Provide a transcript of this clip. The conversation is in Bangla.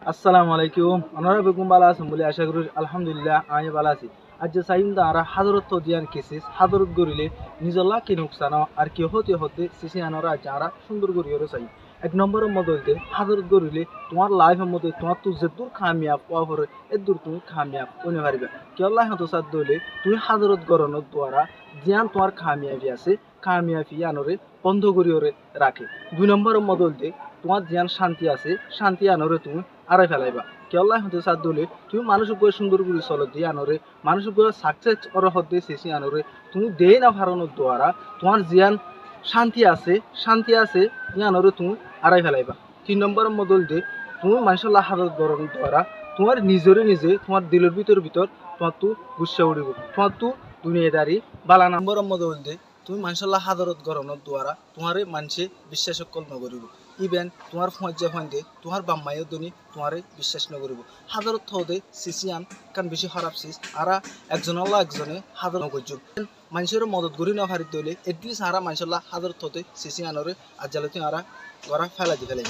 আসসালামু আলাইকুম আপনারা বেগুন ভালো আছেন বলে আশা করি আলহামদুলিল্লাহ আমি ভালো আছি আজ যে চাইম দ্বারা হাজারত দিয়ান কেসিস হাজারত গরিলে নিজলা কি নুকসান আর কি হতে হতে সিসি আনারা যারা সুন্দর গরিয়রে চাই এক নম্বরের মধ্যে হাজারত গরিলে তোমার লাইফের মধ্যে তোমার তো যে দূর খামিয়াব পাওয়া পরে এ দূর তুমি খামিয়াব কোনে পারিবে কি আল্লাহ হতো সাদ দলে তুমি হাজারত গরনের দ্বারা জিয়ান তোমার খামিয়াবি আছে খামিয়াবি আনরে বন্ধ করিয়রে রাখে দুই নম্বরের মধ্যে তোমার জিয়ান শান্তি আছে শান্তি আনরে তুমি আড়াই ফেলাইবা কি আল্লাহ হতে সাদ দলে তুমি মানুষের উপরে সুন্দর করে চলো দিয়ে আনরে মানুষের উপরে সাকসেস ওর হতে শেষে আনরে তুমি দেই না হারানোর দ্বারা তোমার জিয়ান শান্তি আছে আনরে তুমি আড়াই ফেলাইবা তিন নম্বরের মধ্যে তুমি মানুষের হাজার ধরনের দ্বারা তোমার নিজে তোমার দিলের ভিতর তোমার তো গুসা উড়িব তোমার তো দুনিয়াদারি বালা নম্বরের মধ্যে তুমি মানুষের হাজারত গরমের দ্বারা তোমার মানুষে বিশ্বাস নকরিব ইভেন তোমার ফোঁজে ফাঁদে তোমার বাম্মাইও দনি তোমার বিশ্বাস নকরিব হাজারত হতে সিসিয়ান কারণ বেশি খারাপ সিস আর একজনে হাজার নকর্য মানুষের মদত করি না হারিতে হলে এটলিস্ট আর মানুষের হাজারত হতে সিসিয়ানরে আজালতে আর গড়া ফেলা দি ফেলে